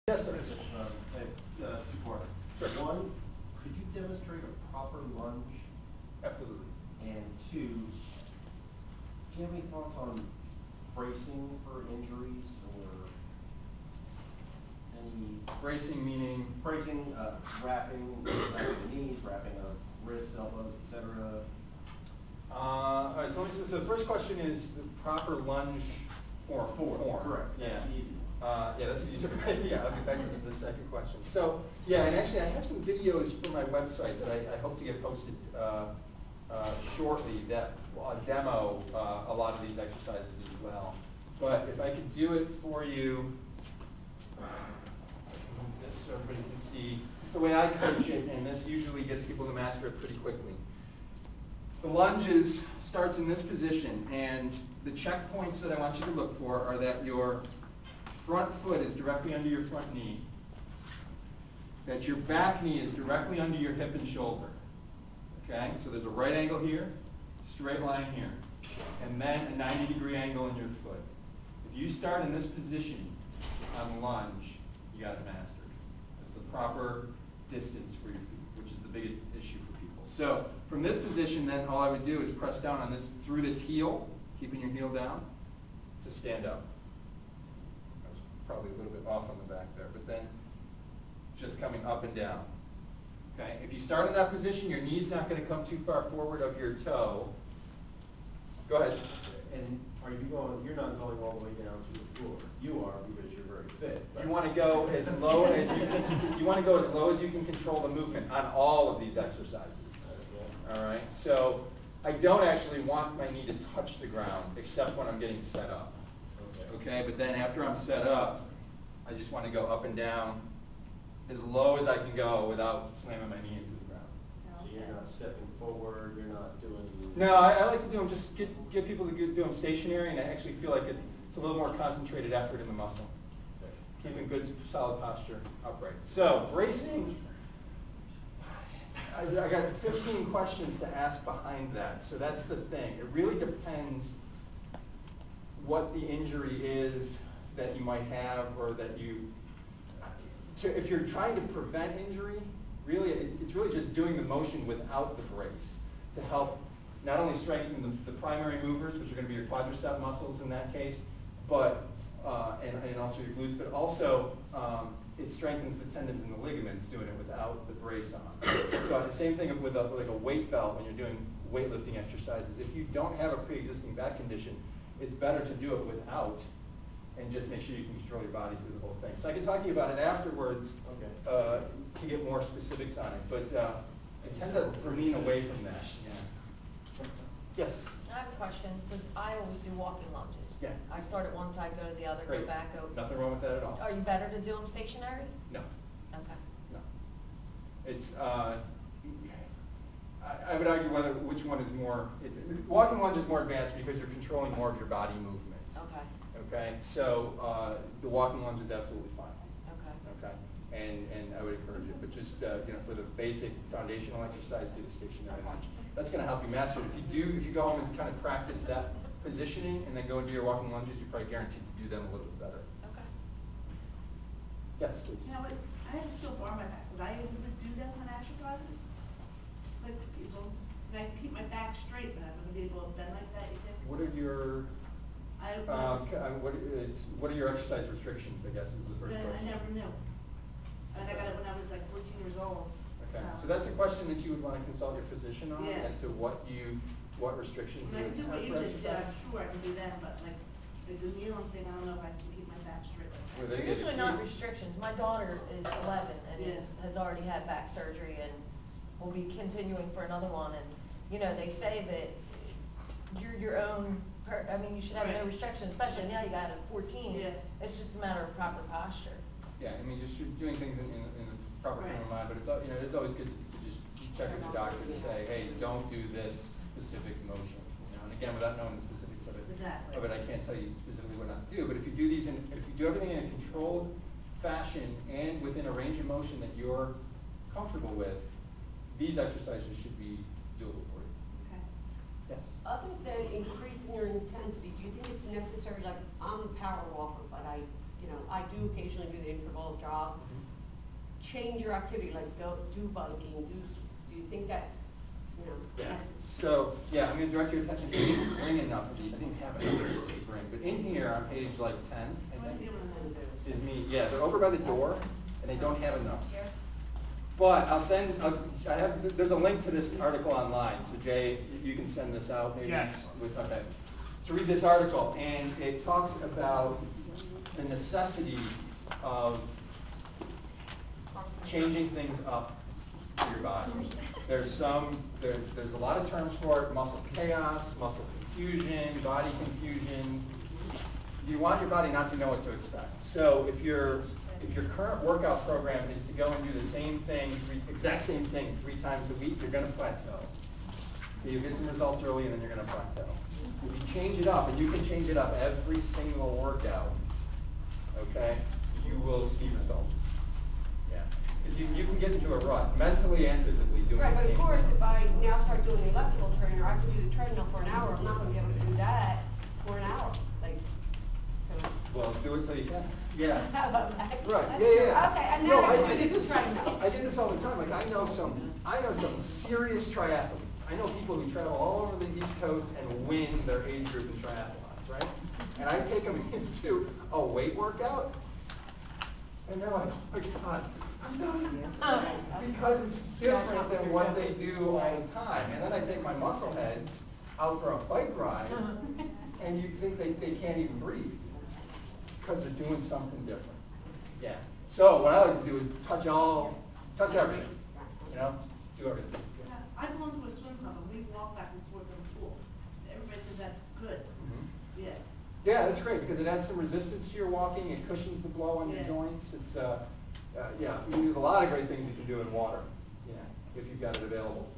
Yes, sir. Two-part. Sure. One, could you demonstrate a proper lunge? Absolutely. And two, do you have any thoughts on bracing for injuries or any Bracing meaning? bracing, wrapping of the knees, wrapping of wrists, elbows, etc.? All right, so the first question is the proper lunge form. Correct. Yeah. That's easy. Yeah, that's the easier. Yeah, I'll get back to the second question. So, yeah, and actually I have some videos for my website that I hope to get posted shortly that demo a lot of these exercises as well. But if I could do it for you, I can move this so everybody can see. It's the way I coach it, and this usually gets people to master it pretty quickly. The lunges starts in this position, and the checkpoints that I want you to look for are that your front foot is directly under your front knee, that your back knee is directly under your hip and shoulder. Okay, so there's a right angle here, straight line here, and then a 90-degree angle in your foot. If you start in this position on lunge, you got it mastered. That's the proper distance for your feet, which is the biggest issue for people. So from this position, then all I would do is press down on this through this heel, keeping your heel down, to stand up. I was probably a little bit off on the back there, but then just coming up and down. Okay, if you start in that position, your knee's not going to come too far forward of your toe. Go ahead. And are you going, you're not going all the way down to the floor. You are because you're very fit. You want to go as low as you can. You want to go as low as you can control the movement on all of these exercises. All right. So I don't actually want my knee to touch the ground except when I'm getting set up. Okay. But then after I'm set up, I just want to go up and down as low as I can go without slamming my knee into the ground. So you're not stepping forward. You're not doing. No, I like to do them. Just get people to do them stationary, and I actually feel like it's a little more concentrated effort in the muscle. Keeping good, solid posture upright. So, bracing, I got 15 questions to ask behind that. So that's the thing. It really depends what the injury is that you might have, or that you, if you're trying to prevent injury, really, it's really just doing the motion without the brace to help not only strengthen the primary movers, which are going to be your quadricep muscles in that case, but and also your glutes, but also it strengthens the tendons and the ligaments doing it without the brace on. So the same thing with like a weight belt when you're doing weightlifting exercises. If you don't have a pre-existing back condition, it's better to do it without and just make sure you can control your body through the whole thing. So I can talk to you about it afterwards to get more specifics on it, but I tend to lean away from that. Yeah. Yes? I have a question, because I always do walking lunges. Yeah. I start at one side, go to the other, Great. go back, go. Nothing wrong with that at all. Are you better to do them stationary? No. Okay. No. It's, I would argue which one is more, walking lunge is more advanced because you're controlling more of your body movement. Okay. Okay, so the walking lunge is absolutely fine. Okay. Okay, and I would encourage it, but just for the basic foundational exercise, do the stationary lunge. That's going to help you master it. If you go home and kind of practice that positioning and then go and do your walking lunges, you're probably guaranteed to do them a little bit better. Okay. Yes, please. You know what, I have a still bar my back. Would I able to do that when exercises? Like, can I keep my back straight, but I'm going to be able to bend like that, you think? What are your what are your exercise restrictions, I guess, is the first question. I never knew. I got it when I was like 14 years old. Okay, so that's a question that you would want to consult your physician on, Yeah. as to what restrictions I you can do would what have you for just did, I'm exercise. sure I can do that, but like the kneeling thing, I don't know if I can keep my back straight like that. Were they They're usually not acute? restrictions. My daughter is 11 and Yeah. has already had back surgery and will be continuing for another one. And, they say that you're your own, you should have no Right. restrictions, especially now you got it at 14. Yeah. It's just a matter of proper posture. Yeah, just doing things in the proper frame of mind, but it's it's always good to just check with your doctor to say, hey, don't do this specific motion. And again, without knowing the specifics of it, Exactly. I can't tell you specifically what not to do. But if you do if you do everything in a controlled fashion and within a range of motion that you're comfortable with, these exercises should be doable for you. Okay. Yes. Other than increasing your intensity, do you think it's necessary, like I'm a power walker, but I do do occasionally do the interval jog. Change your activity, like go do biking, do you think that's, you know, Yeah. necessary? So, yeah, I'm gonna direct your attention to, I didn't bring enough of these, I didn't have enough of these to bring, but in here on page like 10, I What do think, you want to do? is me, yeah, they're over by the door, and they don't have enough. But I'll send, I have, there's a link to this article online, so Jay, you can send this out maybe? Yes. Okay. To read this article, and it talks about the necessity of changing things up to your body. There's a lot of terms for it: muscle chaos, muscle confusion, body confusion. You want your body not to know what to expect. So if your current workout program is to go and do the same thing, exact same thing 3 times a week, you're gonna plateau. You get some results early and then you're gonna plateau. If you change it up, and you can change it up every single workout, okay, you will see results. Yeah, because you can get into a rut, mentally and physically doing Right, the but same of course, thing. if I now start doing the electrical trainer, I can do the treadmill for an hour, I'm not gonna be able to do that for an hour, like, so. Well, do it till you can. Yeah. How about that? Right, That's yeah, true. yeah. Okay, and No, then I can did do this, treadmill. I did this all the time, like, I know some serious triathletes. I know people who travel all over the East Coast and win their age group in triathlons, right? And I take them into a weight workout, and they're like, oh my God, I'm done. Because it's different than what they do all the time. And then I take my muscle heads out for a bike ride, and you think they can't even breathe because they're doing something different. Yeah. So what I like to do is touch everything, you know, do everything. Yeah, I belong to a swim club, and we walk back and forth in the pool. Everybody says that's good. Mhm. Yeah. Yeah, that's great because it adds some resistance to your walking. It cushions the blow on your Yeah. joints. It's yeah, you can do a lot of great things you can do in water. Yeah, if you've got it available.